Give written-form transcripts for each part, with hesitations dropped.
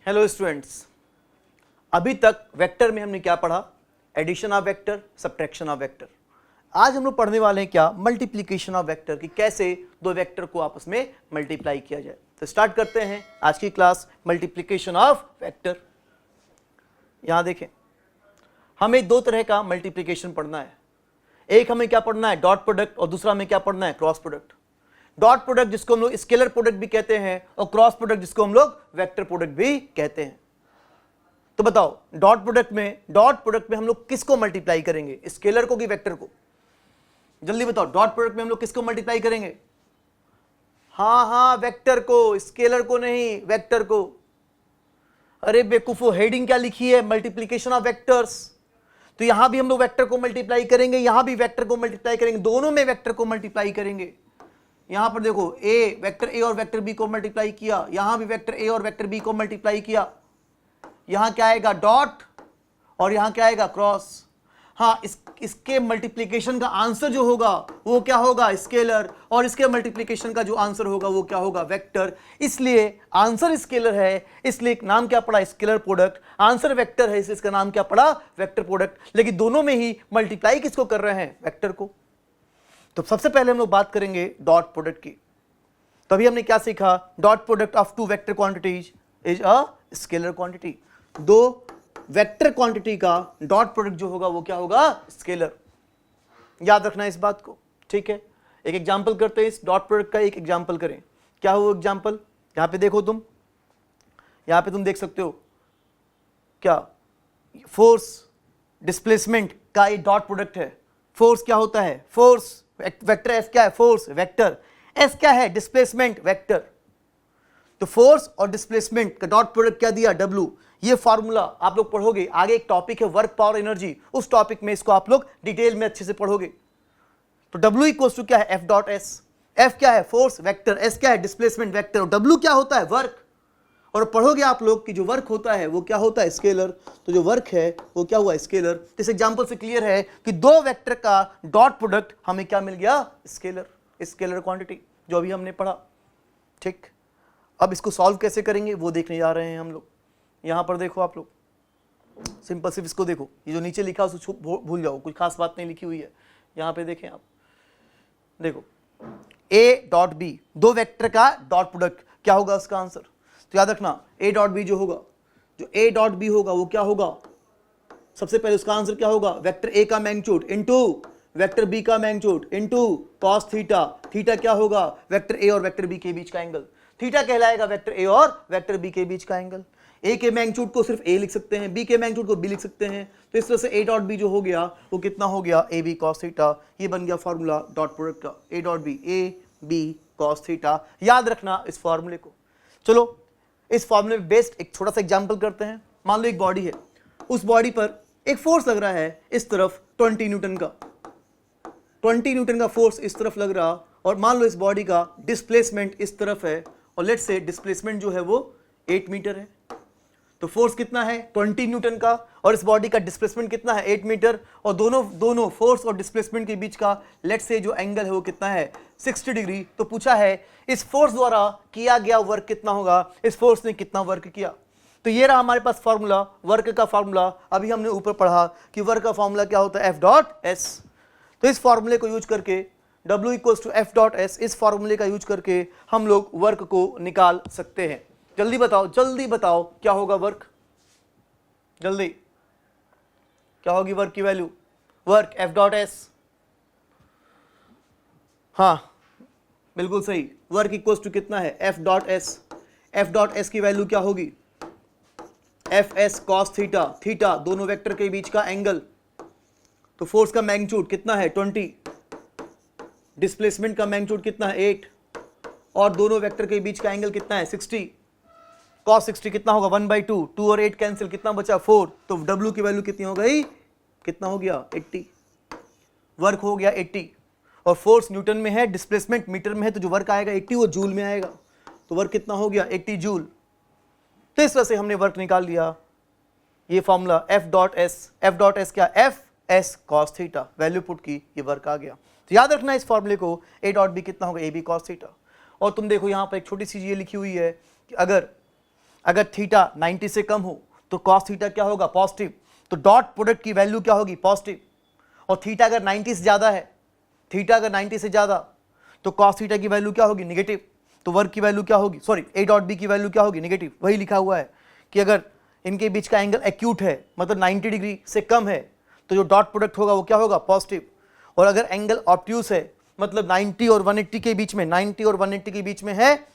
Hello students, अभी तक vector में हमने क्या पढ़ा? Addition of vector, subtraction of vector. आज हम लोग पढ़ने वाले हैं क्या? मल्टीप्लिकेशन ऑफ वेक्टर, कि कैसे दो वेक्टर को आपस में मल्टीप्लाई किया जाए। तो स्टार्ट करते हैं आज की क्लास, मल्टीप्लिकेशन ऑफ वेक्टर। यहां देखें, हमें दो तरह का मल्टीप्लिकेशन पढ़ना है। एक हमें क्या पढ़ना है? डॉट प्रोडक्ट, और दूसरा हमें क्या पढ़ना है? Cross product. डॉट प्रोडक्ट जिसको हम लोग स्केलर प्रोडक्ट भी कहते हैं, और क्रॉस प्रोडक्ट जिसको हम लोग वेक्टर प्रोडक्ट भी कहते हैं। तो बताओ, डॉट प्रोडक्ट में हम लोग किसको मल्टीप्लाई करेंगे? स्केलर को कि वेक्टर को? जल्दी बताओ, डॉट प्रोडक्ट में हम लोग किसको मल्टीप्लाई करेंगे? हाँ, वेक्टर को, स्केलर को नहीं, वेक्टर को। अरे बेवकूफो, हेडिंग क्या लिखी है? Multiplication of vectors. तो यहां भी हम लोग वेक्टर को मल्टीप्लाई करेंगे, यहां भी वेक्टर को मल्टीप्लाई करेंगे, दोनों में वेक्टर को मल्टीप्लाई करेंगे। यहां पर देखो, वेक्टर ए और वेक्टर बी को मल्टीप्लाई किया, यहां भी वेक्टर ए और वेक्टर बी को मल्टीप्लाई किया। यहां क्या आएगा? डॉट, और यहां क्या आएगा? क्रॉस। हाँ, इसके मल्टीप्लिकेशन का आंसर जो होगा वो क्या होगा? स्केलर। और इसके मल्टीप्लिकेशन का जो आंसर होगा वो क्या होगा? वेक्टर। इसलिए आंसर स्केलर है, इसलिए नाम क्या पड़ा? Scalar product. आंसर वेक्टर है, इसलिए इसका नाम क्या पड़ा? Vector product. लेकिन दोनों में ही मल्टीप्लाई किसको कर रहे हैं? वेक्टर को। तो सबसे पहले हम लोग बात करेंगे डॉट प्रोडक्ट की। तभी हमने क्या सीखा? Dot product of two vector quantities is a scalar quantity. दो वेक्टर क्वांटिटी का डॉट प्रोडक्ट जो होगा वो क्या होगा? स्केलर। याद रखना इस बात को, ठीक है? एक एग्जांपल करते हैं इस डॉट प्रोडक्ट का, एक एग्जांपल करें। क्या हो एग्जांपल? यहां पे देखो, यहां पे तुम देख सकते हो क्या? फोर्स डिस्प्लेसमेंट का ये डॉट प्रोडक्ट है। फोर्स क्या होता है? फोर्स वेक्टर एफ क्या है? Force vector. एस क्या है? Displacement vector. तो फोर्स और डिस्प्लेसमेंट का डॉट प्रोडक्ट क्या दिया? डब्ल्यू। ये फॉर्मूला आप लोग पढ़ोगे, आगे एक टॉपिक है वर्क पावर एनर्जी, उस टॉपिक में इसको आप लोग डिटेल में अच्छे से पढ़ोगे। तो डब्ल्यू इक्वल्स टू क्या है? F dot S. एफ क्या है? फोर्स वेक्टर, एस क्या है? डिस्प्लेसमेंट वेक्टर, और डब्ल्यू क्या होता है? वर्क। और पढ़ोगे आप लोग कि जो वर्क होता है वो क्या होता है? स्केलर। तो जो वर्क है वो क्या हुआ? स्केलर। इस एग्जांपल से क्लियर है कि दो वेक्टर का डॉट प्रोडक्ट हमें क्या मिल गया? स्केलर, स्केलर क्वांटिटी, जो अभी हमने पढ़ा। ठीक, अब इसको सॉल्व कैसे करेंगे वो देखने जा रहे हैं हम लोग। यहां पर देखो आप लोग, सिंपल सिर्फ इसको देखो, ये जो नीचे लिखा उसको भूल जाओ, कुछ खास बात नहीं लिखी हुई है। यहां पे देखें आप, देखो ए डॉट बी, दो वेक्टर का डॉट प्रोडक्ट, क्या होगा उसका आंसर? तो याद रखना, ए डॉट बी जो होगा, जो ए डॉट बी होगा वो क्या होगा? सबसे पहले उसका आंसर क्या होगा? वेक्टर ए का मैग्नीट्यूड इनटू वेक्टर बी का magnitude into cos theta. Theta क्या होगा? वेक्टर ए और वेक्टर बी के बीच का एंगल। थीटा कहलाएगा वेक्टर ए और वेक्टर बी के बीच का एंगल। ए के मैग्नीट्यूड को सिर्फ ए लिख सकते हैं, बी के मैग्नीट्यूड को बी लिख सकते हैं। तो इस तरह से ए डॉट बी जो हो गया वो कितना हो गया? A B cos theta. ये बन गया फॉर्मूला डॉट प्रोडक्ट का, A dot B, A B cos theta. याद रखना इस फॉर्मूले को। चलो, इस फॉर्मूले में बेस्ड एक छोटा सा एग्जांपल करते हैं। मान लो एक बॉडी है, उस बॉडी पर एक फोर्स लग रहा है इस तरफ 20 न्यूटन का, 20 न्यूटन का फोर्स इस तरफ लग रहा, और मान लो इस बॉडी का डिस्प्लेसमेंट इस तरफ है, और लेट्स से डिस्प्लेसमेंट जो है वो 8 मीटर है। तो फोर्स कितना है? 20 न्यूटन का, और इस बॉडी का डिस्प्लेसमेंट कितना है? 8 मीटर। और दोनों फोर्स और डिस्प्लेसमेंट के बीच का लेट्स से जो एंगल है वो कितना है? 60 डिग्री। तो पूछा है इस फोर्स द्वारा किया गया वर्क कितना होगा? इस फोर्स ने कितना वर्क किया? तो ये रहा हमारे पास फॉर्मूला, वर्क का फॉर्मूला। अभी हमने ऊपर पढ़ा कि वर्क का फॉर्मूला क्या होता है? F dot S. तो इस फॉर्मूले को यूज करके W equals to F dot S, इस फॉर्मूले का यूज करके हम लोग वर्क को निकाल सकते हैं। जल्दी बताओ क्या होगा वर्क? जल्दी, क्या होगी वर्क की value? Work F dot S. हाँ, बिल्कुल सही। वर्क इक्वल्स टू कितना है? F dot S. F dot S की वैल्यू क्या होगी? F S cos theta. Theta दोनों वेक्टर के बीच का एंगल। तो फोर्स का मैग्नीट्यूड कितना है? 20। डिस्प्लेसमेंट का मैग्नीट्यूड कितना है? 8। और दोनों वेक्टर के बीच का एंगल कितना है? 60। cos 60 कितना होगा? 1/2। 2 और 8 कैंसिल, कितना बचा? 4। तो W की वैल्यू कितनी हो गई? कितना हो गया? 80। वर्क हो गया 80। और फोर्स न्यूटन में है, डिस्प्लेसमेंट मीटर में है, तो जो वर्क आएगा 80 वो जूल में आएगा। तो वर्क कितना हो गया? 80 जूल। तो इस तरह से हमने वर्क निकाल लिया। ये formula F dot S, F dot S क्या? F S cos theta, value put की, ये वर्क आ गया। तो याद रखना इस फॉर्मूले को, ए डॉट बी कितना होगा? A B cos theta. और तुम देखो यहाँ पर एक छोटी सी ये लिखी हुई है कि अगर थीटा 90 से कम हो तो कॉस थीटा क्या होगा, पॉजिटिव। तो डॉट प्रोडक्ट की वैल्यू क्या होगी, पॉजिटिव। और थीटा अगर 90 से ज्यादा है, थीटा अगर 90 से ज्यादा, तो कॉस थीटा की वैल्यू क्या होगी, निगेटिव। तो वर्क की वैल्यू क्या होगी, सॉरी ए डॉट बी की वैल्यू क्या होगी, निगेटिव। वही लिखा हुआ है कि अगर इनके बीच का एंगल एक्यूट है, मतलब 90 डिग्री से कम है, तो जो डॉट प्रोडक्ट होगा वो क्या होगा, पॉजिटिव। और अगर एंगल ऑब्ट्यूस है, मतलब 90 और 180 के बीच में, 90 और 180 के बीच में है,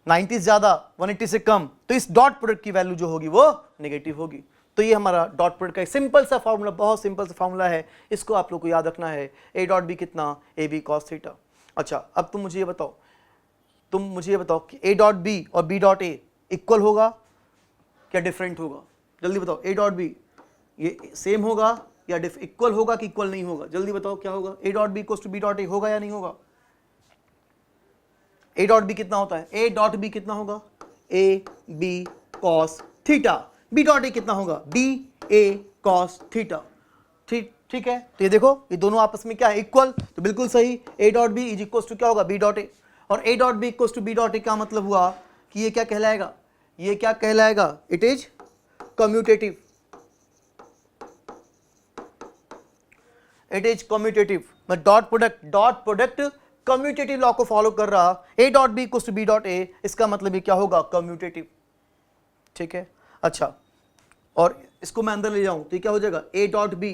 90 से ज्यादा 180 से कम, तो इस डॉट प्रोडक्ट की वैल्यू जो होगी वो नेगेटिव होगी। तो ये हमारा डॉट प्रोडक्ट का एक सिंपल सा फॉर्मूला, बहुत सिंपल सा फॉर्मूला है, इसको आप लोग को याद रखना है। ए डॉट बी कितना, ए बी कॉस थीटा। अच्छा, अब तुम मुझे ये बताओ कि ए डॉट बी और बी डॉट ए इक्वल होगा क्या डिफरेंट होगा, जल्दी बताओ। ए डॉट बी ये सेम होगा या इक्वल होगा कि इक्वल नहीं होगा, जल्दी बताओ क्या होगा। A dot B equals to B dot A होगा या नहीं होगा। ए डॉट बी कितना होता है, ए डॉट बी कितना होगा, A B cos theta. B dot A कितना होगा, बी ए कॉस थीटा। ठीक है, तो ये देखो ये दोनों आपस में क्या है, इक्वल। तो बिल्कुल सही, A dot B is equal to क्या होगा, बी डॉट ए। और A dot B equal to B dot A का मतलब हुआ कि ये क्या कहलाएगा, ये क्या कहलाएगा, it is commutative. It is commutative, मैं डॉट प्रोडक्ट कम्यूटेटिव लॉ को फॉलो कर रहा। A dot B equal to B dot A, इसका मतलब ये क्या होगा, कम्यूटेटिव। ठीक है, अच्छा, और इसको मैं अंदर ले जाऊं तो ये क्या हो जाएगा, A dot B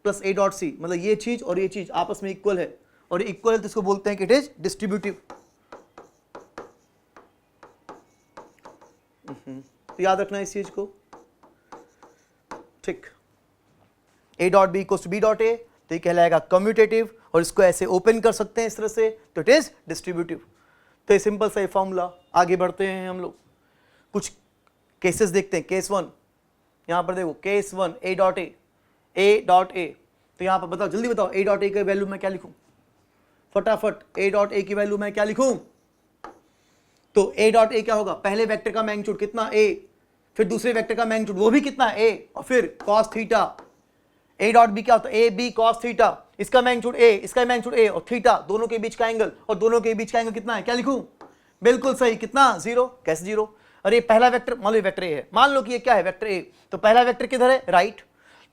plus A dot C, मतलब ये चीज और ये चीज आपस में इक्वल है, और ये इक्वल है तो इसको बोलते हैं कि इट इज डिस्ट्रीब्यूटिव। तो याद रखना इस चीज को, ठीक। A dot B equal to B dot A, तो ये कहलाएगा कम्यूटेटिव, और इसको ऐसे ओपन कर सकते हैं इस तरह से, तो इट इज डिस्ट्रीब्यूटिव। तो ये सिंपल सा फॉर्मूला। आगे बढ़ते हैं हम लोग, कुछ केसेस देखते हैं। केस 1, यहां पर देखो case 1, A dot A, A dot A. तो यहां पर बताओ, जल्दी बताओ, ए डॉट ए की वैल्यू मैं क्या लिखूं, फटाफट। ए डॉट ए की वैल्यू मैं क्या लिखूं, तो ए डॉट ए क्या होगा, पहले वेक्टर का मैग्नीट्यूड कितना, ए, फिर दूसरे वेक्टर का मैग्नीट्यूड वो भी कितना, ए, और फिर cos theta. A dot B क्या होता है, ए बी कॉस थीटा, इसका मैग्नीट्यूड ए, इसका मैग्नीट्यूड ए, और थीटा दोनों के बीच का एंगल, और दोनों के बीच का एंगल कितना है, क्या लिखूं, बिल्कुल सही, कितना, 0। कैसे 0, अरे पहला वेक्टर, मान लो वेक्टर ए है, मान लो कि ये क्या है, वेक्टर ए, तो पहला वेक्टर किधर है, राइट।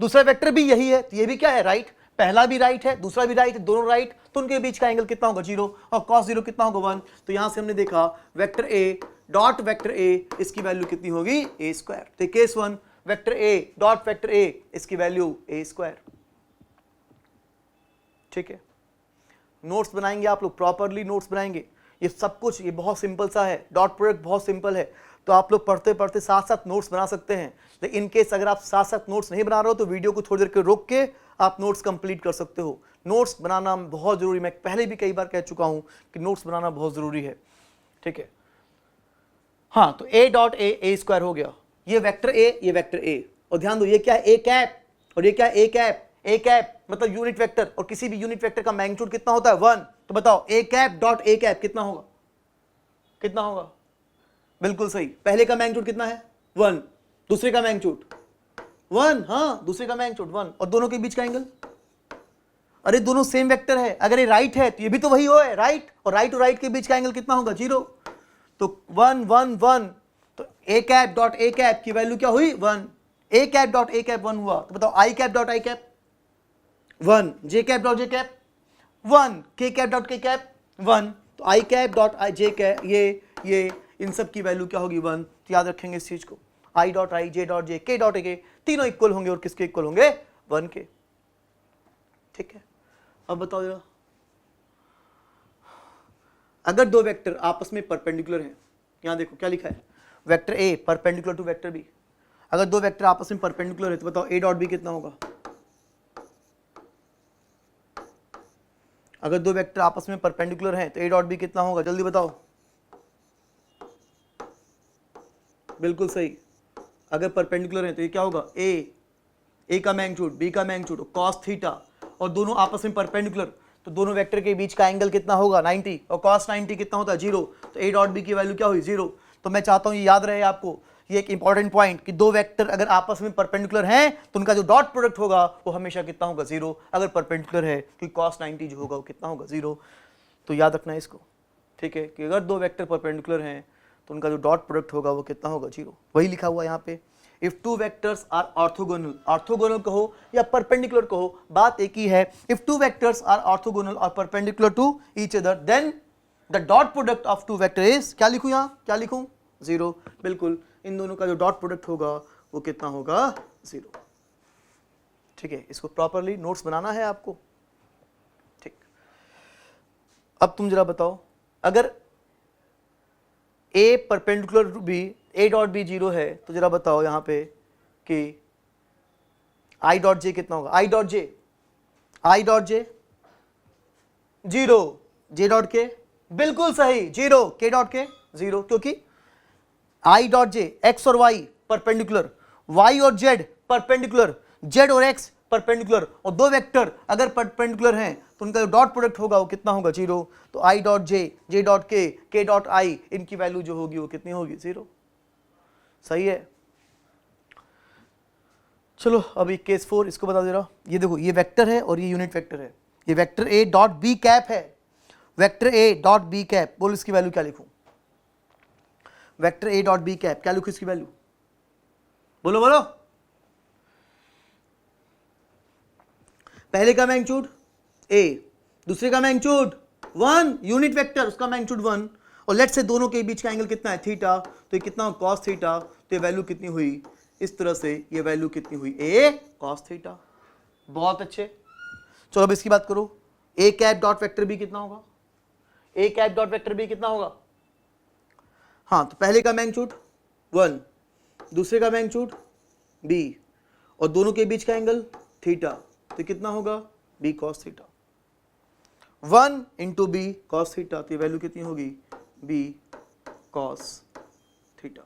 दूसरा वेक्टर भी यही है, तो ये भी क्या है, राइट। पहला भी राइट है, दूसरा भी राइट है, दोनों राइट, तो उनके बीच का एंगल कितना होगा, 0, और कॉस 0 कितना होगा, 1। तो यहां से हमने देखा vector A dot vector A, इसकी वैल्यू कितनी होगी, ए स्क्वायर। तो case 1, vector A dot vector A, इसकी वैल्यू ए स्क्वायर। ठीक है, नोट्स बनाएंगे आप लोग, प्रॉपरली नोट्स बनाएंगे। ये सब कुछ ये बहुत सिंपल सा है, डॉट प्रोडक्ट बहुत सिंपल है, तो आप लोग पढ़ते पढ़ते साथ साथ नोट्स बना सकते हैं। लेकिन इन केस अगर आप साथ साथ नोट्स नहीं बना रहे हो तो वीडियो को थोड़ी देर के रोक के आप नोट्स कंप्लीट कर सकते हो। नोट्स बनाना बहुत जरूरी, मैं पहले भी कई बार कह चुका हूं कि नोट्स बनाना बहुत जरूरी है। ठीक है, हाँ, तो ए डॉट ए स्क्वायर हो गया, ये वेक्टर ए, ये वेक्टर ए, और ध्यान दो ये क्या है, ए कैप, और ये क्या है, ए कैप। ए कैप मतलब यूनिट वेक्टर, और किसी भी यूनिट वेक्टर का मैग्नीट्यूड कितना होता है, 1। तो बताओ ए कैप डॉट ए कैप कितना होगा, कितना होगा, बिल्कुल सही, पहले का मैग्नीट्यूड कितना है, 1, दूसरे का मैग्नीट्यूड 1, हाँ, दूसरे का मैग्नीट्यूड 1, और दोनों के बीच का एंगल, अरे दोनों सेम वेक्टर है, अगर ये राइट है तो ये भी तो वही हो है, राइट, और राइट के बीच का एंगल कितना होगा, 0। तो 1 1 1, तो A cap dot A cap की वैल्यू क्या हुई, 1। A cap dot A cap 1 हुआ, तो बताओ I cap dot I cap 1, J cap dot J cap 1, K cap dot K cap 1, तो I cap dot I J cap, ये इन सब की वैल्यू क्या होगी, 1। तो याद रखेंगे इस चीज को, I dot I, J dot J, के डॉट के, तीनों इक्वल होंगे, और किसके इक्वल होंगे, 1 के। ठीक है, अब बताओ जरा, अगर दो वेक्टर आपस में परपेंडिकुलर हैं, यहां देखो क्या लिखा है, vector A perpendicular to vector B. अगर दो वेक्टर आपस में परपेंडिकुलर है तो बताओ ए डॉट बी कितना होगा। अगर दो वेक्टर आपस में परपेंडिकुलर हैं तो ए डॉट बी कितना होगा, जल्दी बताओ, बिल्कुल सही, अगर परपेंडिकुलर हैं तो ये क्या होगा, ए का मैग्नीट्यूड, बी का मैग्नीट्यूड, कॉस थीटा, और दोनों आपस में परपेंडिकुलर, तो दोनों वेक्टर के बीच का एंगल कितना होगा, 90, और cos 90 कितना होता है, 0। तो ए डॉट बी की वैल्यू क्या हुई, 0। तो मैं चाहता हूं ये याद रहे आपको, ये एक इंपॉर्टेंट पॉइंट कि दो वेक्टर अगर आपस में परपेंडिकुलर हैं तो उनका जो डॉट प्रोडक्ट होगा वो हमेशा कितना होगा, 0, अगर परपेंडिकुलर है, क्योंकि cos 90 जो होगा वो कितना होगा, 0। तो याद रखना है इसको, ठीक है, कि अगर दो वेक्टर परपेंडिकुलर हैं तो उनका जो डॉट प्रोडक्ट होगा वो कितना होगा, 0। वही लिखा हुआ यहाँ पे। If two vectors are orthogonal, orthogonal कहो या परपेंडिकुलर कहो, बात एक ही है। If two vectors are orthogonal और perpendicular to each other, then the dot product of two vector is, क्या लिखूं यहाँ, क्या लिखूं, 0। बिल्कुल, इन दोनों का जो डॉट प्रोडक्ट होगा वो कितना होगा, 0। ठीक है, इसको प्रॉपरली नोट्स बनाना है आपको। ठीक, अब तुम जरा बताओ, अगर A perpendicular B, A dot B 0 है, तो जरा बताओ यहाँ पे कि आई डॉट जे कितना होगा, I dot J 0, J dot के बिल्कुल सही 0, के डॉट के 0, क्योंकि आई डॉट जे एक्स और वाई परपेंडिकुलर, वाई और जेड परपेंडिकुलर, जेड और एक्स परपेंडिकुलर, और दो वेक्टर अगर परपेंडिकुलर हैं तो उनका जो डॉट प्रोडक्ट होगा वो कितना होगा, 0। तो I dot J, J dot के डॉट आई, इनकी वैल्यू जो होगी वो कितनी होगी, 0। सही है। चलो अभी केस 4 इसको बता दे रहा हूं। ये देखो, ये वेक्टर है और ये यूनिट वेक्टर है। ये vector A dot B cap है, vector A dot B cap, बोल इसकी वैल्यू क्या लिखूं, vector A dot B cap क्या लिखूं इसकी वैल्यू, बोलो बोलो। पहले का मैग्नीट्यूड ए, दूसरे का मैग्नीट्यूड 1, यूनिट वेक्टर उसका मैग्नीट्यूड 1, और लेट्स से दोनों के बीच का एंगल कितना है, थीटा, तो ये कितना कॉस थीटा, तो ये वैल्यू कितनी हुई, इस तरह से ये वैल्यू कितनी हुई, ए कॉस थीटा। बहुत अच्छे। चलो अब इसकी बात करो, ए कैप डॉट वेक्टर बी कितना होगा, ए कैप डॉट वेक्टर बी कितना होगा। हाँ, तो पहले का मैग्नीट्यूड 1, दूसरे का मैग्नीट्यूड बी, और दोनों के बीच का एंगल थीटा, तो कितना होगा, B cos theta. 1 into B cos theta, तो वैल्यू कितनी होगी, बी कॉस थीटा।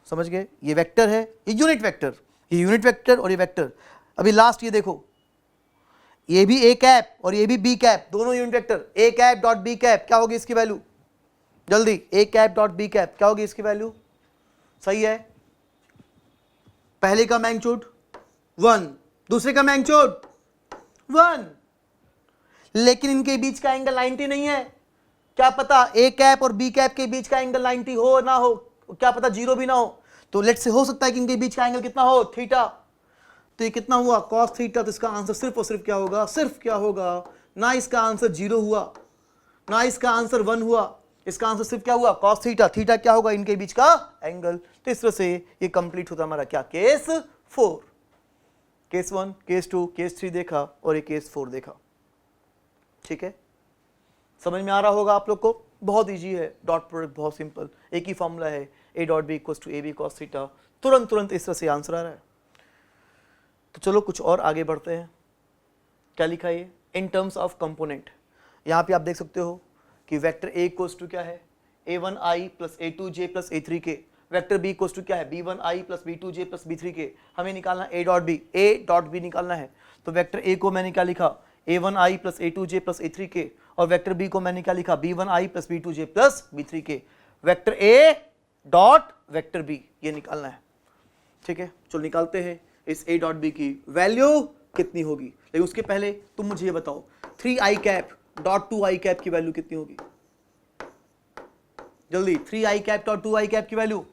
समझ गए, ये वेक्टर है, ये यूनिट वेक्टर, ये यूनिट वेक्टर और ये वेक्टर। अभी लास्ट ये देखो, ये भी ए कैप और ये भी बी कैप, दोनों यूनिट वेक्टर। ए कैप डॉट बी कैप क्या होगी इसकी वैल्यू, जल्दी, ए कैप डॉट बी कैप क्या होगी इसकी वैल्यू। सही है, पहले का मैग्नीट्यूड 1, दूसरे का मैग्नीट्यूड 1, लेकिन इनके बीच का एंगल 90 नहीं है। क्या पता ए कैप और बी कैप के बीच का एंगल 90 हो ना हो, क्या पता 0 भी ना हो। तो लेट से हो सकता है कि इनके बीच का एंगल कितना हो, थीटा। तो ये कितना हुआ, कॉस थीटा। तो इसका आंसर सिर्फ और सिर्फ क्या होगा, सिर्फ क्या होगा, ना इसका आंसर 0 हुआ, ना इसका आंसर 1 हुआ, इसका आंसर सिर्फ क्या हुआ, कॉस थीटा। थीटा क्या होगा, इनके बीच का एंगल। तो इस तरह से ये कंप्लीट होता हमारा क्या, केस 4। केस 1, केस 2, केस 3 देखा और ये केस 4 देखा। ठीक है, समझ में आ रहा होगा आप लोग को। बहुत इजी है, डॉट प्रोडक्ट बहुत सिंपल, एक ही फॉर्मूला है, A dot B equals to A B cos theta. तुरंत इस तरह से आंसर आ रहा है। तो चलो कुछ और आगे बढ़ते हैं। क्या लिखा है, इन टर्म्स ऑफ कंपोनेंट। यहाँ पे आप देख सकते हो कि वेक्टर ए इक्वल्स टू क्या है, a1i plus a2j plus a3k। Vector B equals to क्या है, b1i plus b2j plus b3k। हमें निकालना ए डॉट बी निकालना है। तो वेक्टर ए को मैंने क्या लिखा, a1i plus a2j plus a3k, और वेक्टर बी को मैंने क्या लिखा, b1i plus b2j plus b3k। Vector A dot vector B ये निकालना है। ठीक है, चलो निकालते हैं। इस ए डॉट बी की वैल्यू कितनी होगी, लेकिन उसके पहले तुम मुझे ये बताओ, 3i cap dot 2i cap की वैल्यू कितनी होगी, जल्दी। 3i cap dot 2i cap की वैल्यू,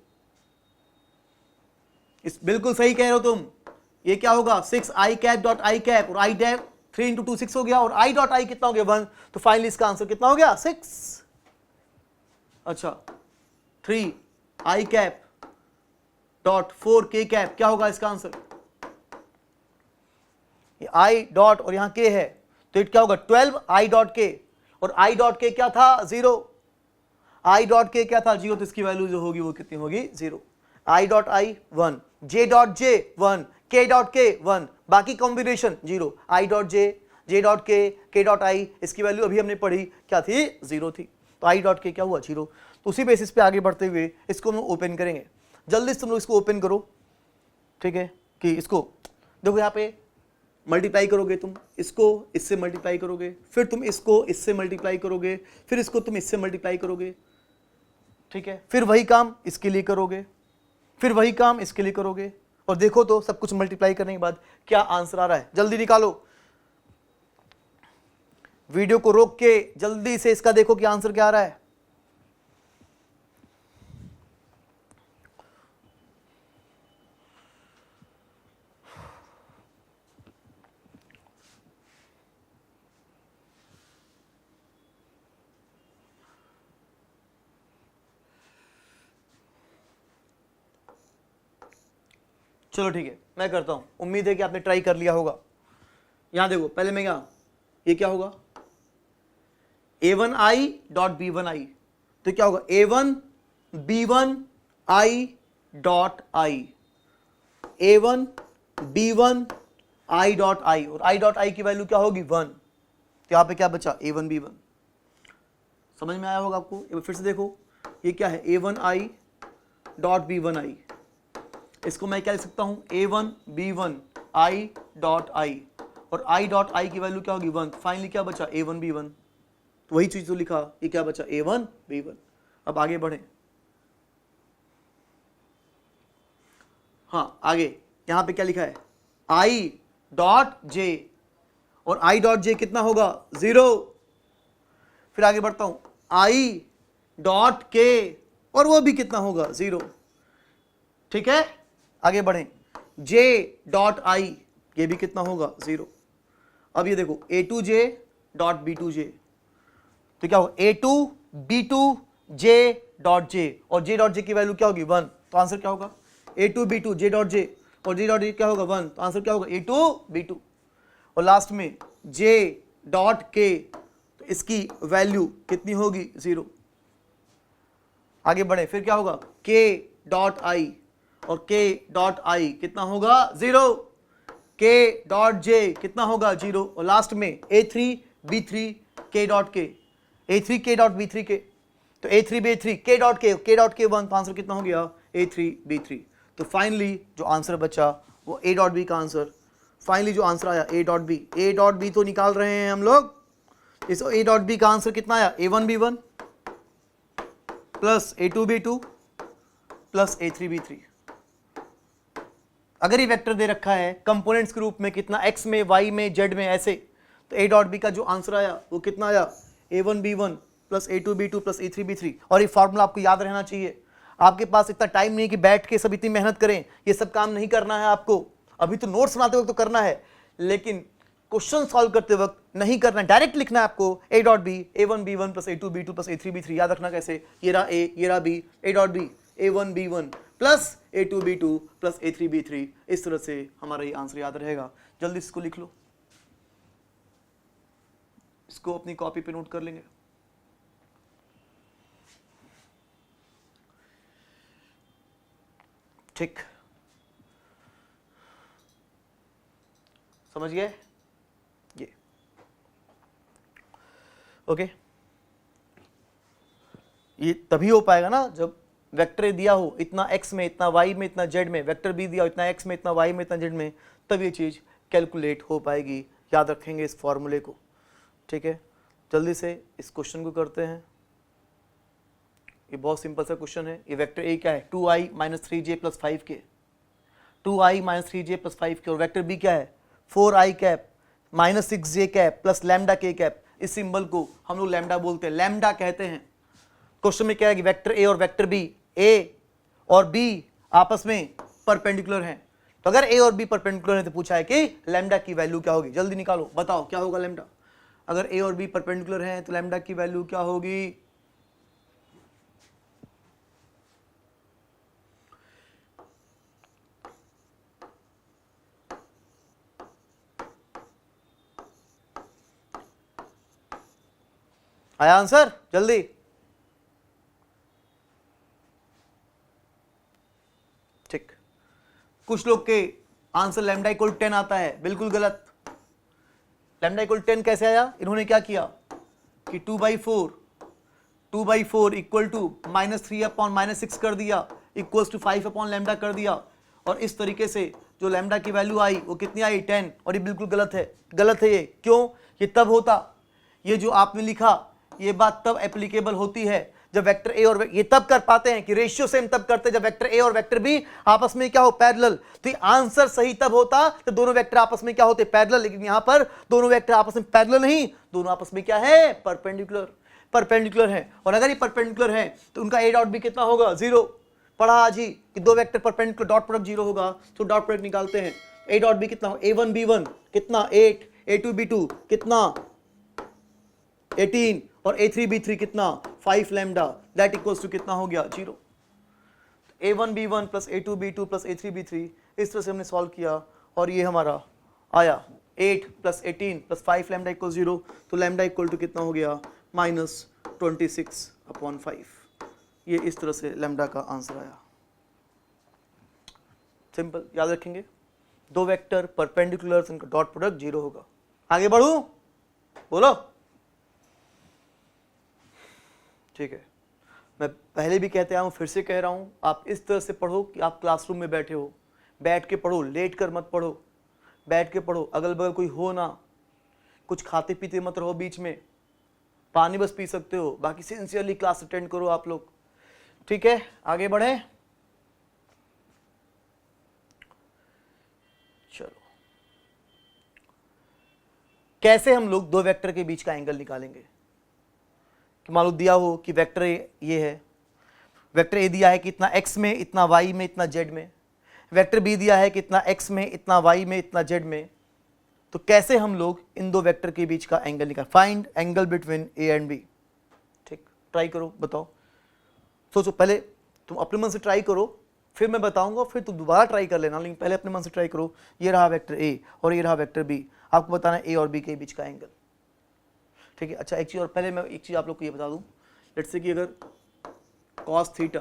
इस बिल्कुल सही कह रहे हो तुम। ये क्या होगा, 6i cap dot i cap, और i डैप 3 इंटू 2 6 हो गया, और i डॉट i कितना हो गया, 1। तो फाइनली इसका आंसर कितना हो गया, 6। अच्छा, 3i cap dot 4k cap क्या होगा इसका आंसर। ये i डॉट और यहां k है, तो इट क्या होगा, 12i डॉट k, और i डॉट k क्या था, 0। i डॉट k क्या था, 0। तो इसकी वैल्यू जो होगी वो कितनी होगी, 0। i dot i 1, j dot j 1, k dot k 1, बाकी combination 0। i dot j dot k dot i, इसकी वैल्यू अभी हमने पढ़ी क्या थी, 0 थी। तो i डॉट k क्या हुआ, 0। तो उसी बेसिस पे आगे बढ़ते हुए इसको हम ओपन करेंगे। जल्दी से तुम लोग इसको ओपन करो। ठीक है, कि इसको देखो, यहाँ पे मल्टीप्लाई करोगे तुम, इसको इससे मल्टीप्लाई करोगे, फिर तुम इसको इससे मल्टीप्लाई करोगे, फिर इसको तुम इससे मल्टीप्लाई करोगे। ठीक है, फिर वही काम इसके लिए करोगे, फिर वही काम इसके लिए करोगे, और देखो तो सब कुछ मल्टीप्लाई करने के बाद क्या आंसर आ रहा है। जल्दी निकालो, वीडियो को रोक के जल्दी से इसका देखो कि आंसर क्या आ रहा है। चलो ठीक है, मैं करता हूं, उम्मीद है कि आपने ट्राई कर लिया होगा। यहां देखो, पहले मैं ये क्या होगा, a1i डॉट b1i, तो क्या होगा a1 b1 i dot i, a1 b1 i dot i, और i डॉट i की वैल्यू क्या होगी 1, तो यहां पे क्या बचा a1 b1। समझ में आया होगा आपको। एक बार फिर से देखो, ये क्या है a1i डॉट b1i, इसको मैं क्या लिख सकता हूं a1 b1 i dot i, और i डॉट i की वैल्यू क्या होगी 1। फाइनली क्या बचा a1 b1, तो वही चीज तो लिखा, ये क्या बचा a1 b1। अब आगे बढ़े, हाँ आगे यहां पे क्या लिखा है i डॉट j, और i डॉट j कितना होगा 0। फिर आगे बढ़ता हूं i डॉट k, और वो भी कितना होगा 0। ठीक है, आगे बढ़ें j डॉट i, ये भी कितना होगा 0। अब ये देखो a2j डॉट b2j, तो क्या होगा a2 b2 j dot j, और j डॉट j की वैल्यू क्या होगी 1, तो आंसर क्या होगा a2 b2 j dot j, और j डॉट j क्या होगा 1, तो आंसर क्या होगा a2 b2। और लास्ट में j डॉट k, तो इसकी वैल्यू कितनी होगी 0। आगे बढ़े, फिर क्या होगा k डॉट i, और k डॉट i कितना होगा 0, k डॉट j कितना होगा 0, और लास्ट में a3 b3 k dot k, a3 k dot b3 k, तो a3 b3 k dot k 1, तो आंसर कितना हो गया a3 b3। तो फाइनली जो आंसर बचा वो a डॉट b का आंसर, फाइनली जो आंसर आया a डॉट b तो निकाल रहे हैं हम लोग, इस a डॉट b का आंसर कितना आया a1 b1 plus a2 b2 plus a3 b3। अगर ये वेक्टर दे रखा है कंपोनेंट्स के रूप में कितना x में y में z में ऐसे, तो a डॉट b का जो आंसर आया वो कितना आया a1 b1 plus a2 b2 plus a3 b3। और ये फॉर्मूला आपको याद रहना चाहिए, आपके पास इतना टाइम नहीं कि बैठ के सब इतनी मेहनत करें, ये सब काम नहीं करना है आपको। अभी तो नोट्स बनाते वक्त तो करना है, लेकिन क्वेश्चन सॉल्व करते वक्त नहीं करना, डायरेक्ट लिखना है आपको a dot b a1 b1 plus a2 b2 plus a3 b3। याद रखना कैसे, ये रहा a, ये रहा b, a dot b a1 b1 plus a2 b2 plus a3 b3। इस तरह से हमारा ये आंसर याद रहेगा। जल्दी इसको लिख लो, इसको अपनी कॉपी पे नोट कर लेंगे। ठीक, समझ गए ये, ओके। ये तभी हो पाएगा ना जब वेक्टर दिया हो इतना x में इतना y में इतना z में, वेक्टर भी दिया हो इतना x में इतना y में इतना z में, तब ये चीज कैलकुलेट हो पाएगी। याद रखेंगे इस फॉर्मूले को, ठीक है। जल्दी से इस क्वेश्चन को करते हैं। ये बहुत सिंपल सा क्वेश्चन है। ये वेक्टर a क्या है 2i minus 3j plus 5k, 2i minus 3j plus 5k, और वेक्टर b क्या है 4i cap minus 6j cap plus lambda k cap. इस सिंबल को हम लोग लैम्डा बोलते हैं, लैम्डा कहते हैं। क्वेश्चन में क्या है कि वेक्टर a और वेक्टर b, a और b आपस में परपेंडिकुलर हैं। तो अगर a और b परपेंडिकुलर है तो पूछा है कि लैम्डा की वैल्यू क्या होगी। जल्दी निकालो, बताओ क्या होगा लैम्डा। अगर a और b परपेंडिकुलर हैं तो लैम्डा की वैल्यू क्या होगी। आया आंसर जल्दी। ठीक, कुछ लोग के आंसर लैम्डा इक्वल 10 आता है, बिल्कुल गलत। लैम्डा इक्वल 10 कैसे आया, इन्होंने क्या किया कि 2/4 equal to minus 3 upon minus 6 कर दिया, इक्वल्स टू 5 अपॉन लैम्डा कर दिया, और इस तरीके से जो लैम्डा की वैल्यू आई वो कितनी आई 10। और ये बिल्कुल गलत है, गलत है ये। क्यों, ये तब होता, ये जो आपने लिखा ये बात तब एप्लीकेबल होती है जब वेक्टर ए और ये तब कर पाते हैं कि रेशियो सेम तब करते हैं जब वेक्टर ए और वेक्टर बी आपस में क्या हो पैरेलल। तो ये आंसर सही तब होता तो दोनों वेक्टर आपस में क्या होते पैरेलल, लेकिन यहां पर दोनों वेक्टर आपस में पैरेलल नहीं, दोनों आपस में क्या है परपेंडिकुलर है। और अगर ये परपेंडिकुलर है तो उनका ए डॉट बी कितना होगा 0। पढ़ा आज ही कि दो वेक्टर परपेंडिकुलर डॉट प्रोडक्ट 0 होगा, तो डॉट प्रोडक्ट निकालते हैं। ए डॉट बी कितना होगा a1 b1 कितना 8, a2 b2 कितना 18 और a3 b3 कितना 5 लैम्डा, दैट इक्वल्स टू कितना हो गया 0। a1 b1 plus a2 b2 plus a3 b3, इस तरह से हमने सॉल्व किया और ये हमारा आया 8 प्लस 18 प्लस 5 लैम्डा इक्वल 0, तो लैम्डा इक्वल टू कितना हो गया -26/5। ये इस तरह से लैम्डा का आंसर आया। सिंपल, याद रखेंगे, दो वेक्टर परपेंडिकुलर, इनका डॉट प्रोडक्ट 0 होगा। आगे बढ़ू, बोलो। ठीक है, मैं पहले भी कहते आया हूं, फिर से कह रहा हूं, आप इस तरह से पढ़ो कि आप क्लासरूम में बैठे हो, बैठ के पढ़ो, लेट कर मत पढ़ो, बैठ के पढ़ो, अगल बगल कोई हो ना, कुछ खाते पीते मत रहो, बीच में पानी बस पी सकते हो, बाकी सिंसियरली क्लास अटेंड करो आप लोग। ठीक है, आगे बढ़े। चलो, कैसे हम लोग दो वेक्टर के बीच का एंगल निकालेंगे? कि मान लो दिया हो कि वेक्टर ये है, वेक्टर ए दिया है कि इतना x में, इतना y में, इतना z में, वेक्टर बी दिया है कि इतना x में, इतना y में, इतना z में, तो कैसे हम लोग इन दो वेक्टर के बीच का एंगल निकाल, find angle between a and b। ठीक, ट्राई करो, बताओ, सोचो, पहले तुम अपने मन से ट्राई करो, फिर मैं बताऊंगा, फिर तुम दोबारा ट्राई कर लेना, लेकिन पहले अपने मन से ट्राई करो। ये रहा वेक्टर a और ये रहा वेक्टर b, आपको बताना है a और b के बीच का एंगल। ठीक है, अच्छा, एक चीज़ और, पहले मैं एक चीज़ आप लोग को ये बता दूं, लेट्स से कि अगर cos थीटा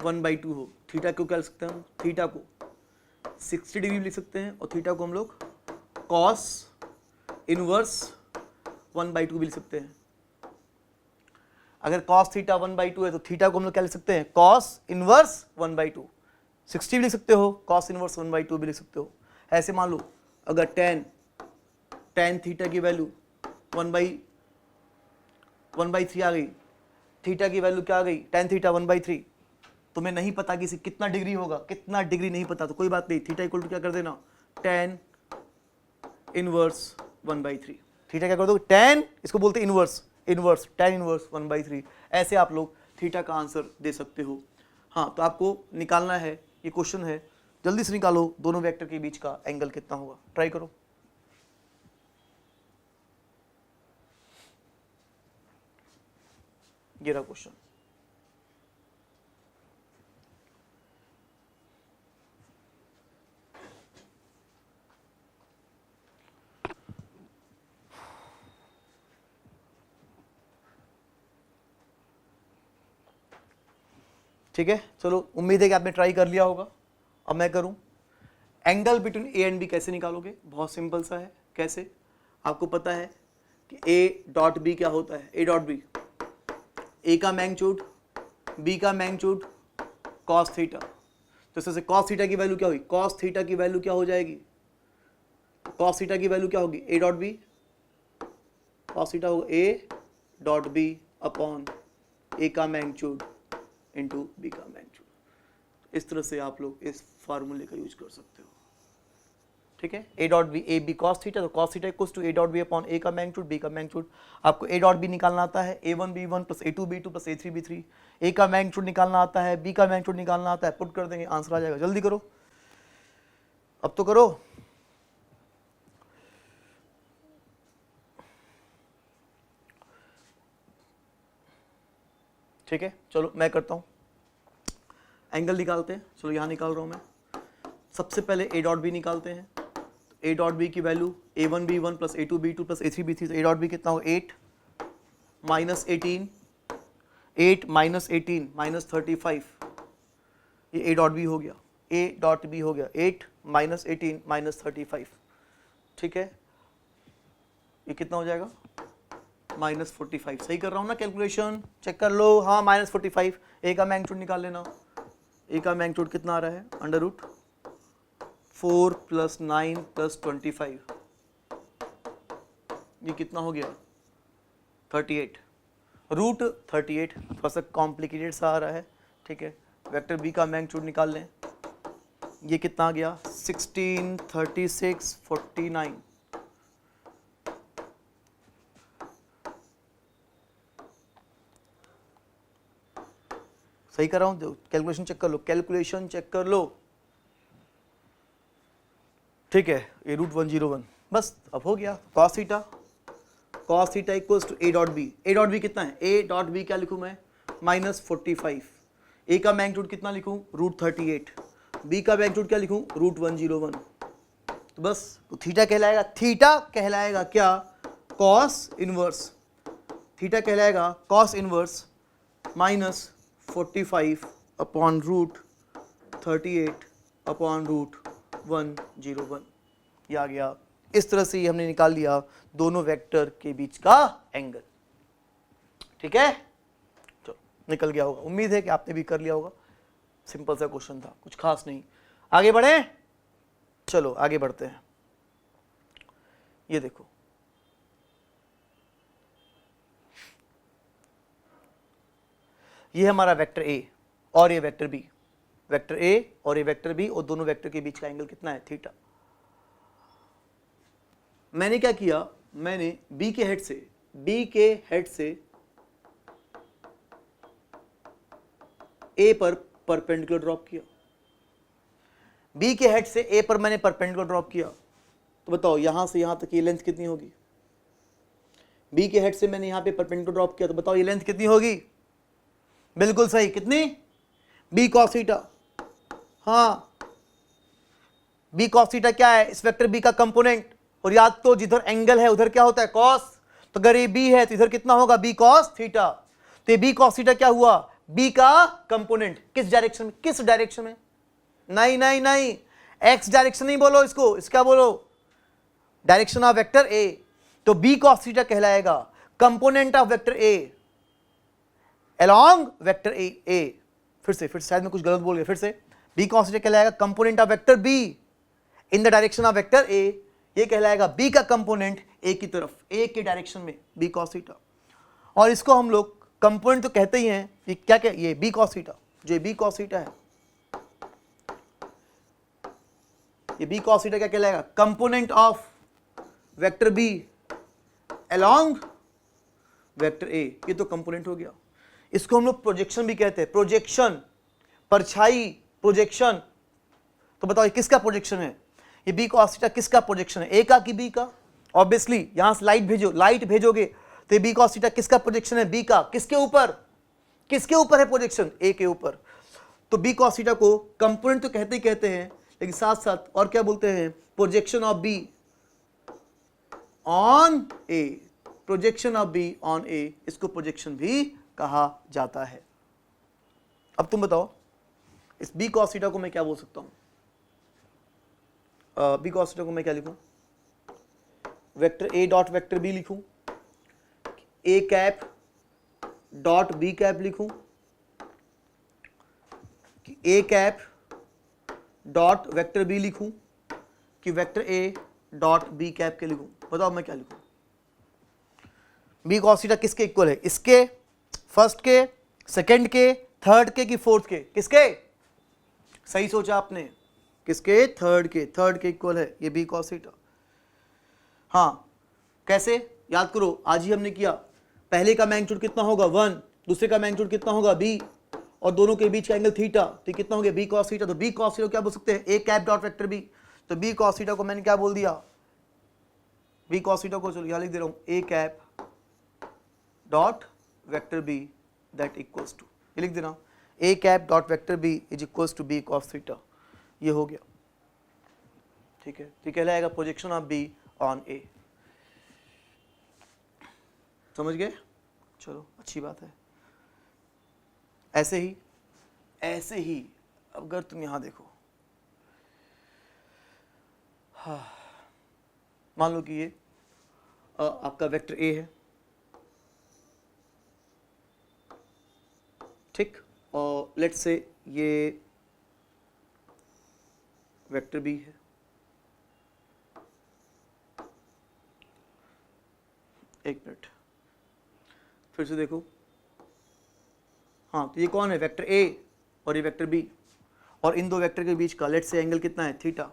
1/2 हो, थीटा को क्या लिख सकते हैं हम? थीटा को 60 डिग्री लिख सकते हैं और थीटा को हम लोग cos इनवर्स 1/2 भी लिख सकते हैं। अगर cos थीटा 1/2 है तो थीटा को हम लोग क्या लिख सकते हैं? cos inverse 1/2। 60 भी लिख सकते हो, cos इनवर्स 1/2 भी लिख सकते हो। ऐसे मान लो अगर tan थीटा की वैल्यू 1/3 आ गई, थीटा की वैल्यू क्या आ गई? tan theta 1/3। तुम्हें नहीं पता कि इसे कितना डिग्री होगा, कितना डिग्री नहीं पता, तो कोई बात नहीं, थीटा इक्वल टू क्या कर देना? tan inverse 1/3। थीटा क्या कर दो? tan, इसको बोलते इनवर्स, tan इनवर्स 1/3। ऐसे आप लोग थीटा का आंसर दे सकते हो। हाँ, तो आपको निकालना है, ये क्वेश्चन है, जल्दी से निकालो दोनों वेक्टर के बीच का एंगल कितना होगा, ट्राई करो। ये रहा क्वेश्चन। ठीक है, चलो, उम्मीद है कि आपने ट्राई कर लिया होगा। अब मैं करूं, angle between A and B कैसे निकालोगे? बहुत सिंपल सा है। कैसे? आपको पता है कि ए डॉट बी क्या होता है? ए डॉट बी, ए का मैग्नीट्यूड, बी का मैग्नीट्यूड, cos थीटा। तो इससे cos थीटा की वैल्यू क्या हुई? cos थीटा की वैल्यू क्या हो जाएगी? cos थीटा की वैल्यू क्या होगी? A dot B, cos theta होगा A dot B upon A का मैग्नीट्यूड इंटू बी का मैग्नीट्यूड। इस तरह से आप लोग इस फार्मूले का यूज कर सकते हो। ठीक है, A dot B, A B cos theta, तो cos theta equals to A dot B upon A का मैग्नीट्यूड, बी का मैग्नीट्यूड। आपको ए डॉट बी निकालना आता है, a1 b1 plus a2 b2 plus a3 b3। ए का मैग्नीट्यूड निकालना आता है, बी का मैग्नीट्यूड निकालना आता है, पुट कर देंगे, आंसर आ जाएगा। जल्दी करो, अब तो करो। ठीक है, चलो मैं करता हूं, एंगल निकालते हैं। चलो यहां निकाल रहा हूं मैं। सबसे पहले ए डॉट बी निकालते हैं। ए डॉट बी की value a1 b1 plus a2 b2 plus a3 b3, तो ए डॉट बी कितना हो? 8 माइनस 18, 8 माइनस 18 माइनस 35, ये ए डॉट बी हो गया। ए डॉट बी हो गया 8 माइनस 18 माइनस 35। ठीक है, ये कितना हो जाएगा? -45। सही कर रहा हूँ ना कैलकुलेशन? चेक कर लो। हाँ, -45। ए का मैग्नीट्यूड निकाल लेना। ए का मैग्नीट्यूड कितना आ रहा है? √4 + 9 + 25, ये कितना हो गया? 38। √38 थोड़ा सा कॉम्प्लिकेटेड सा आ रहा है। ठीक है, वेक्टर बी का मैग्नीट्यूड निकाल लें। ये कितना आ गया? 16, 36, 49। सही कर रहा हूं? कैलकुलेशन चेक कर लो, कैलकुलेशन चेक कर लो। ठीक है, ये √101, बस अब हो गया। cos theta equals to A dot B. A dot B कितना है? ए डॉट बी क्या लिखूं मैं? -45। ए का मैग्नीट्यूड कितना लिखूं, √38, बी का मैग्नीट्यूड क्या लिखूं, √101। तो बस तो थीटा कहलाएगा क्या, कॉस इनवर्स, थीटा कहलाएगा कॉस इनवर्स -45 अपॉन √38 अपॉन √101। ये आ गया। इस तरह से हमने निकाल लिया दोनों वेक्टर के बीच का एंगल। ठीक है, चलो निकल गया होगा, उम्मीद है कि आपने भी कर लिया होगा। सिंपल सा क्वेश्चन था, कुछ खास नहीं। आगे बढ़े, चलो आगे बढ़ते हैं। ये देखो, ये हमारा वेक्टर ए और ये वेक्टर बी, वेक्टर ए और ये वेक्टर बी, और दोनों वेक्टर के बीच का एंगल कितना है, थीटा। मैंने क्या किया, मैंने बी के हेड से ए पर परपेंडिकुलर ड्रॉप किया। बी के हेड से ए पर मैंने परपेंडिकुलर ड्रॉप किया, तो बताओ यहां से यहां तक ये लेंथ कितनी होगी। बी के हेड से मैंने यहां पे परपेंडिकुलर ड्रॉप किया, तो बताओ ये लेंथ कितनी होगी। बिल्कुल सही, कितनी, बी कॉस थीटा। हाँ, बी कॉस थीटा क्या है, इस वेक्टर बी का कंपोनेंट। और याद तो जिधर एंगल है उधर क्या होता है, कॉस। तो अगर ये बी है तो इधर कितना होगा, बी कॉस थीटा। तो ये बी कॉस थीटा क्या हुआ, बी का कंपोनेंट। किस डायरेक्शन में, किस डायरेक्शन में, नहीं, एक्स डायरेक्शन नहीं बोलो इसको, इसका बोलो डायरेक्शन ऑफ वेक्टर ए। तो बी कॉस थीटा कहलाएगा component of vector a along vector ए। फिर से शायद मैं कुछ गलत बोल गया, फिर से, बी कॉस थीटा कहलाएगा component of vector be in the direction of vector A. ये कहलाएगा बी का कंपोनेंट ए की तरफ, ए के डायरेक्शन में, बी कॉस थीटा। और इसको हम लोग कंपोनेंट तो कहते ही हैं, ये क्या क्या, ये बी कॉस थीटा, जो बी कॉस थीटा है, ये बी कॉस थीटा क्या कहलाएगा, component of vector B along vector A. ये तो कंपोनेंट हो गया। इसको हम लोग प्रोजेक्शन भी कहते हैं, प्रोजेक्शन, परछाई, प्रोजेक्शन। तो बताओ ये किसका प्रोजेक्शन है, ये बी कॉस थीटा किसका प्रोजेक्शन है, ए का कि बी का। ऑब्वियसली यहां से लाइट भेजोगे तो ये बी कॉस थीटा किसका प्रोजेक्शन है, बी का। किसके ऊपर, किसके ऊपर है प्रोजेक्शन, ए के ऊपर। तो बी कॉस थीटा को कंपोनेंट तो कहते ही कहते हैं, लेकिन साथ साथ और क्या बोलते हैं, projection of B on A, projection of B on A, इसको प्रोजेक्शन भी कहा जाता है। अब तुम बताओ इस बी कॉस थीटा को मैं क्या बोल सकता हूं, बी कॉस थीटा को मैं क्या लिखूं, vector A dot vector B लिखूं, A cap dot B cap लिखूं, कि A cap dot vector B लिखूं, कि vector A dot B cap के लिखूं। बताओ मैं क्या लिखूं। बी कॉस थीटा किसके इक्वल है, इसके, फर्स्ट के, सेकंड के, थर्ड के, कि फोर्थ के, किसके, सही सोचा आपने, किसके, थर्ड के इक्वल है ये बी कॉस थीटा। हाँ, कैसे, याद करो, आज ही हमने किया। पहले का मैग्नीट्यूड कितना होगा 1, दूसरे का मैग्नीट्यूड कितना होगा b, और दोनों के बीच का एंगल थीटा, तो कितना हो गया बी कॉस थीटा। तो बी कॉस थीटा क्या बोल सकते हैं, ए कैप डॉट वेक्टर बी। तो बी कॉस थीटा को मैंने क्या बोल दिया, बी कॉस थीटा को, चलो यहां लिख दे रहा हूं, A cap dot vector B that equals to, ये लिख देना, A cap dot vector B is equals to B cos theta. ये हो गया, ठीक है। तो कहलाएगा projection of B on A. समझ गए, चलो अच्छी बात है। ऐसे ही अगर तुम यहां देखो, हाँ, मान लो कि ये आपका वेक्टर ए है, ठीक, और लेट्स से ये वेक्टर बी है, एक मिनट फिर से देखो, हाँ, तो ये कौन है, वेक्टर ए और ये वेक्टर बी, और इन दो वेक्टर के बीच का लेट्स से एंगल कितना है, थीटा।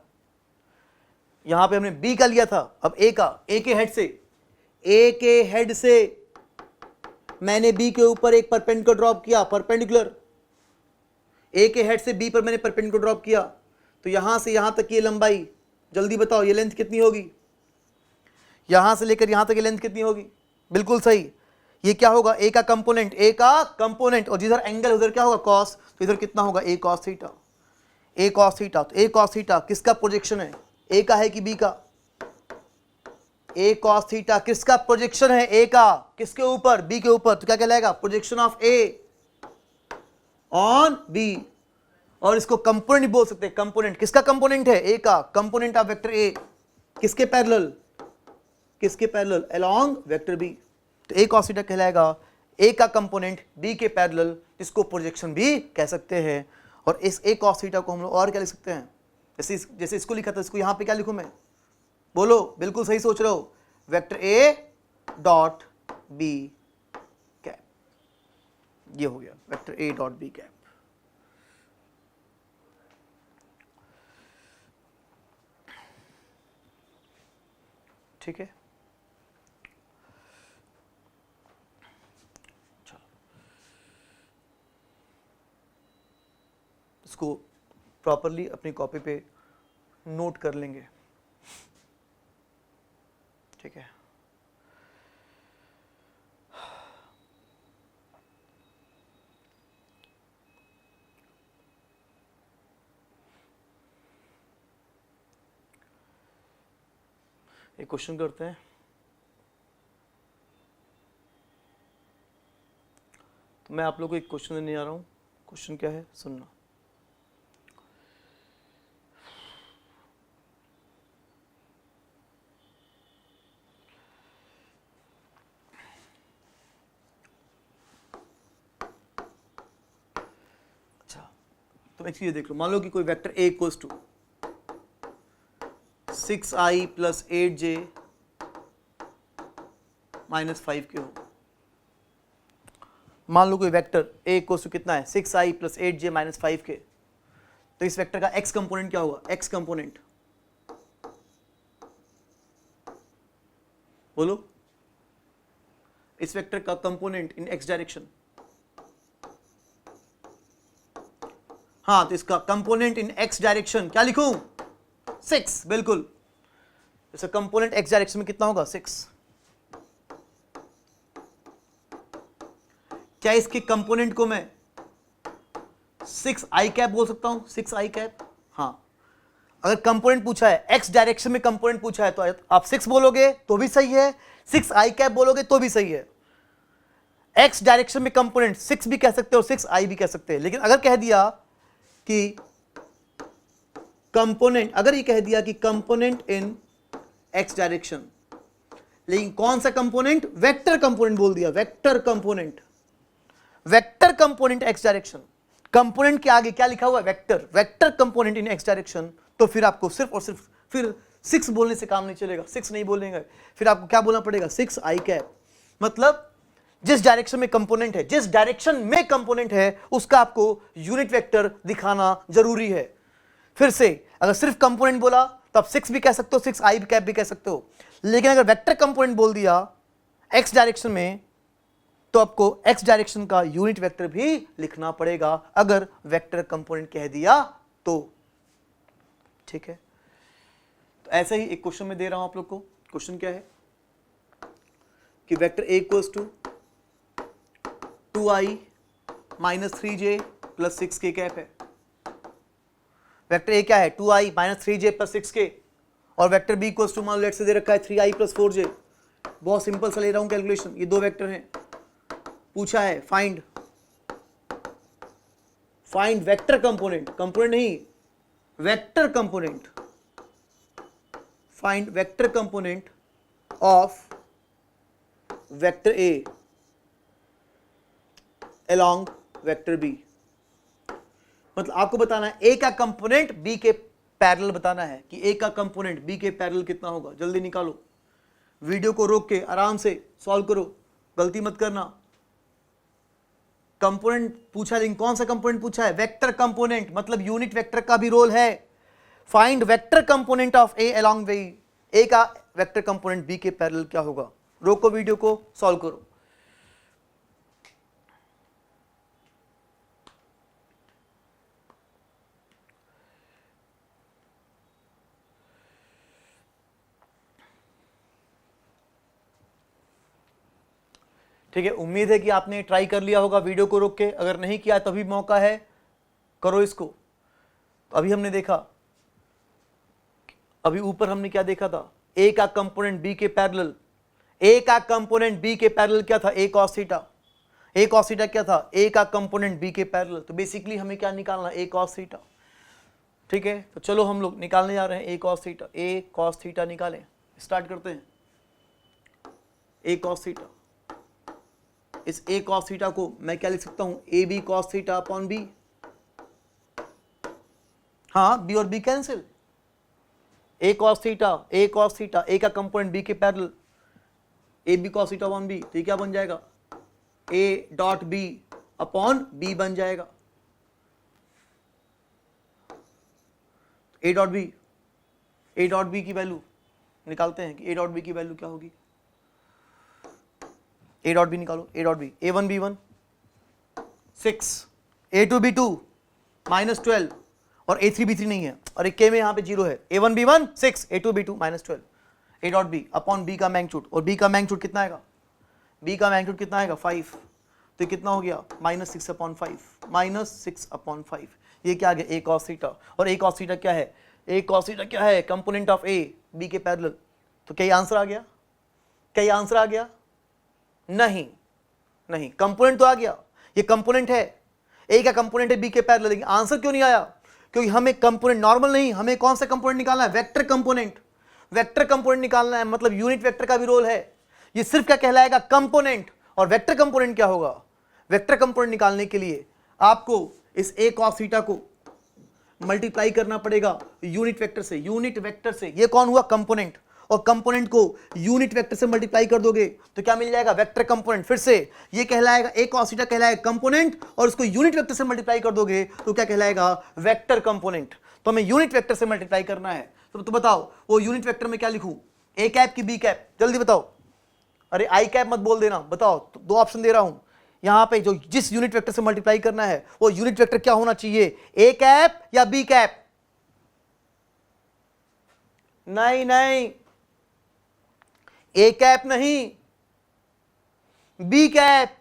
यहां पे हमने बी का लिया था, अब ए का, ए के हेड से मैंने बी के ऊपर एक परपेंडिकुलर ड्रॉप किया, परपेंडिकुलर, ए के हेड से बी पर मैंने परपेंडिकुलर ड्रॉप किया, तो यहां से यहां तक ये लंबाई, जल्दी बताओ ये लेंथ कितनी होगी, यहां से लेकर यहां तक ये लेंथ कितनी होगी, बिल्कुल सही, ये क्या होगा, ए का कंपोनेंट, ए का कंपोनेंट, और जिधर एंगल उधर क्या होगा कॉस, तो इधर कितना होगा ए cos theta, A cos theta. तो ए कॉस थीटा किसका प्रोजेक्शन है, ए का है कि बी का, ए कॉस थीटा किसका प्रोजेक्शन है, ए का, किसके ऊपर, बी के ऊपर, तो क्या कहलाएगा, projection of A on B. और इसको कंपोनेंट बोल सकते हैं, कंपोनेंट, किसका कंपोनेंट है, ए का, कंपोनेंट ऑफ वेक्टर ए, किसके पैरेलल, किसके पैरेलल, अलोंग वेक्टर बी। तो ए कॉस थीटा कहलाएगा ए का कंपोनेंट बी के पैरेलल, इसको प्रोजेक्शन भी कह सकते हैं। और इस ए कॉस थीटा को हम लोग और क्या लिख सकते हैं, जैसे इसको लिखा था, इसको यहां पे क्या लिखूं मैं, बोलो, बिल्कुल सही सोच रहे हो, vector A dot B cap, ये हो गया vector A dot B cap. ठीक है, चलो इसको प्रॉपरली अपनी कॉपी पे नोट कर लेंगे। ठीक है, एक क्वेश्चन करते हैं। तो मैं आप लोगों को एक क्वेश्चन देने जा रहा हूं, क्वेश्चन क्या है सुनना। अच्छा, तो एक चीज देख लो, मान लो कि कोई vector A equals to 6i plus 8j minus 5k हो। मान लो कोई वेक्टर ए इक्वल्स टू कितना है, 6i plus 8j minus 5k। तो इस वेक्टर का x कंपोनेंट क्या होगा, x कंपोनेंट बोलो, इस वेक्टर का कंपोनेंट इन x डायरेक्शन। हाँ, तो इसका कंपोनेंट इन x डायरेक्शन क्या लिखूं, 6, बिल्कुल। इसका कंपोनेंट x डायरेक्शन में कितना होगा, 6। क्या इसके कंपोनेंट को मैं 6i कैप बोल सकता हूं, 6i कैप। हाँ, अगर कंपोनेंट पूछा है, x डायरेक्शन में कंपोनेंट पूछा है, तो आप 6 बोलोगे तो भी सही है, 6i कैप बोलोगे तो भी सही है। x डायरेक्शन में कंपोनेंट 6 भी कह सकते हो, 6i भी कह सकते हैं। लेकिन अगर कह दिया कि कंपोनेंट, अगर ये कह दिया कि कंपोनेंट इन x डायरेक्शन, लेकिन कौन सा कंपोनेंट, वेक्टर कंपोनेंट बोल दिया, vector component, vector component x direction, component के आगे क्या लिखा हुआ है, vector, vector component in x direction, तो फिर आपको सिर्फ और सिर्फ फिर 6 बोलने से काम नहीं चलेगा, 6 नहीं बोलेंगे, फिर आपको क्या बोलना पड़ेगा, 6i कैप। मतलब जिस डायरेक्शन में कंपोनेंट है, जिस डायरेक्शन में कंपोनेंट है, उसका आपको यूनिट वेक्टर दिखाना जरूरी है। फिर से अगर सिर्फ कंपोनेंट बोला तो आप 6 भी कह सकते हो, 6i कैप भी कह सकते हो। लेकिन अगर वेक्टर कंपोनेंट बोल दिया x डायरेक्शन में, तो आपको x डायरेक्शन का यूनिट वेक्टर भी लिखना पड़ेगा, अगर वेक्टर कंपोनेंट कह दिया तो। ठीक है, तो ऐसे ही एक क्वेश्चन में दे रहा हूं आप लोग को। क्वेश्चन क्या है कि vector a equals to 2i minus 3j plus 6k cap है। वेक्टर a क्या है, 2i minus 3j plus 6k, और वेक्टर b इक्वल्स टू, मान लो लेट से दे रखा है 3i प्लस 4j। बहुत सिंपल सा ले रहा हूं कैलकुलेशन, ये दो वेक्टर हैं, पूछा है फाइंड वेक्टर कंपोनेंट, कंपोनेंट नहीं, vector component, find vector component of vector a along vector b। मतलब आपको बताना है a का कंपोनेंट b के पैरेलल बताना है कि a का कंपोनेंट b के पैरेलल कितना होगा। जल्दी निकालो, वीडियो को रोक के आराम से सॉल्व करो, गलती मत करना। कंपोनेंट पूछा, लेकिन कौन सा कंपोनेंट पूछा है, वेक्टर कंपोनेंट, मतलब यूनिट वेक्टर का भी रोल है। Find vector component of a along b, a का वेक्टर कंपोनेंट b के पैरेलल क्या होगा। रोको वीडियो को, सॉल्व करो। ठीक है, उम्मीद है कि आपने ट्राई कर लिया होगा वीडियो को रोक के, अगर नहीं किया तभी मौका है, करो इसको। तो अभी हमने देखा, अभी ऊपर हमने क्या देखा था, ए का कंपोनेंट बी के पैरेलल, ए का कंपोनेंट बी के पैरेलल क्या था, ए cos theta. A cos theta क्या था, ए का कंपोनेंट बी के पैरेलल। तो बेसिकली हमें क्या निकालना, ए कॉस थीटा। ठीक है, तो चलो हम लोग निकालने जा रहे हैं ए cos theta. A cos theta निकालें, स्टार्ट करते हैं। ए कॉस थीटा, इस ए कॉस थीटा को मैं क्या लिख सकता हूं, A B cos theta upon B. हाँ, बी और B cancel, A cos theta, A cos theta, A का कंपोनेंट बी के parallel, A B cos theta upon B. तो ये क्या बन जाएगा, A dot B upon B बन जाएगा। A dot B, A dot B की वैल्यू निकालते हैं कि ए डॉट बी की वैल्यू क्या होगी। ए डॉट बी निकालो, A dot B, A one B one 6, A two B 2 -12 और ए थ्री बी थ्री नहीं है, और एक के में यहाँ पे 0 है। A one B one 6, A two B 2 -12, A dot B upon B का मैग्नीट्यूड, और बी का मैग्नीट्यूड कितना आएगा, बी का मैग्नीट्यूड कितना आएगा 5। तो ये कितना हो गया, -6/5, -6/5। ये क्या आ गया, ए कॉस थीटा। और ए कॉस थीटा क्या है, ए कॉस थीटा क्या है, कंपोनेंट ऑफ ए बी के पैरेलल। तो क्या ये आंसर आ गया, क्या ये आंसर आ गया, नहीं, नहीं, कंपोनेंट तो आ गया, ये कंपोनेंट है, ए का कंपोनेंट है बी के पैरेलल, लेकिन आंसर क्यों नहीं आया, क्योंकि हमें कंपोनेंट नॉर्मल नहीं, हमें कौन सा कंपोनेंट निकालना है, वेक्टर कंपोनेंट। वेक्टर कंपोनेंट निकालना है, मतलब यूनिट वेक्टर का भी रोल है। ये सिर्फ क्या कहलाएगा, कंपोनेंट। और वेक्टर कंपोनेंट क्या होगा, वेक्टर कंपोनेंट निकालने के लिए आपको इस ए कॉस थीटा को मल्टीप्लाई करना पड़ेगा यूनिट वेक्टर से, यूनिट वेक्टर से। ये कौन हुआ, कंपोनेंट, और कंपोनेंट को यूनिट वेक्टर से मल्टीप्लाई कर दोगे तो क्या मिल जाएगा, वेक्टर कंपोनेंट। फिर से ये कहलाएगा, ए कॉस थीटा कहलाएगा कंपोनेंट, और उसको यूनिट वेक्टर से मल्टीप्लाई कर दोगे तो क्या कहलाएगा, वेक्टर कंपोनेंट। तो हमें यूनिट वेक्टर से मल्टीप्लाई करना है। तो बताओ वो यूनिट वेक्टर में क्या लिखूं, ए कैप की बी कैप, जल्दी बताओ। अरे आई कैप मत बोल देना, बताओ। तो दो ऑप्शन दे रहा हूं यहां पे, जो जिस यूनिट वेक्टर से मल्टीप्लाई करना है वो यूनिट वेक्टर क्या होना चाहिए, ए कैप या बी कैप। नहीं नहीं, ए कैप नहीं, बी कैप।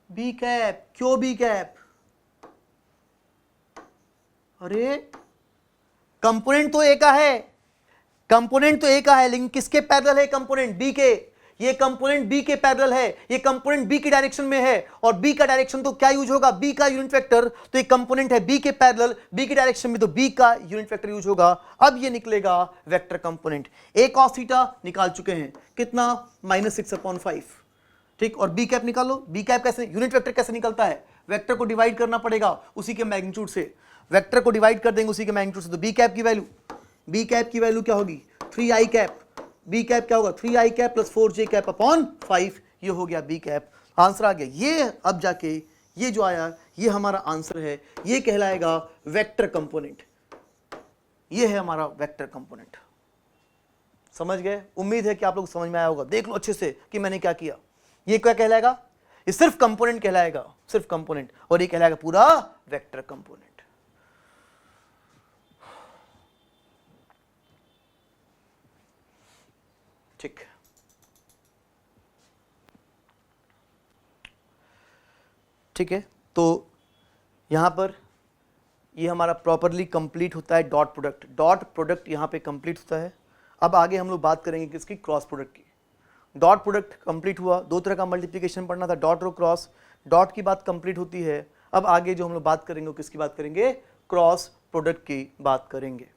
बी कैप, क्यों बी कैप, अरे कंपोनेंट तो ए का है, कंपोनेंट तो ए का है, लेकिन किसके पैरेलल है कंपोनेंट, बी के। ये कंपोनेंट बी के पैरेलल है, ये कंपोनेंट बी की डायरेक्शन में है, और बी का डायरेक्शन तो क्या यूज होगा, बी का यूनिट वेक्टर। तो ये कंपोनेंट है बी के पैरेलल, बी की डायरेक्शन में, तो बी का यूनिट वेक्टर यूज होगा। अब ये निकलेगा वेक्टर कंपोनेंट। ए कॉस थीटा निकाल चुके हैं, कितना, -6/5। ठीक, और बी कैप निकालो। बी कैप कैसे, यूनिट वेक्टर कैसे निकलता है, वेक्टर को डिवाइड करना पड़ेगा उसी के मैग्नीट्यूड से, वेक्टर को डिवाइड कर देंगे उसी के मैग्नीट्यूड से। तो बी कैप की वैल्यू, बी कैप की वैल्यू क्या होगी, 3i कैप। बी कैप क्या होगा, 3i cap plus 4j cap upon 5। ये हो गया बी कैप, आंसर आ गया। ये अब जाके ये जो आया ये हमारा आंसर है, ये कहलाएगा वेक्टर कंपोनेंट। ये है हमारा वेक्टर कंपोनेंट। समझ गए, उम्मीद है कि आप लोग समझ में आया होगा। देख लो अच्छे से कि मैंने क्या किया। ये क्या कहलाएगा, ये सिर्फ कंपोनेंट कहलाएगा, सिर्फ कंपोनेंट, और ये कहलाएगा पूरा वेक्टर कंपोनेंट। ठीक, ठीक है। तो यहां पर ये हमारा प्रॉपरली कंप्लीट होता है डॉट प्रोडक्ट। डॉट प्रोडक्ट यहां पे कंप्लीट होता है। अब आगे हम लोग बात करेंगे किसकी, क्रॉस प्रोडक्ट की। डॉट प्रोडक्ट कंप्लीट हुआ, दो तरह का मल्टीप्लिकेशन पढ़ना था, डॉट और क्रॉस। डॉट की बात कंप्लीट होती है। अब आगे जो हम लोग बात करेंगे वो किसकी बात करेंगे, क्रॉस प्रोडक्ट की बात करेंगे।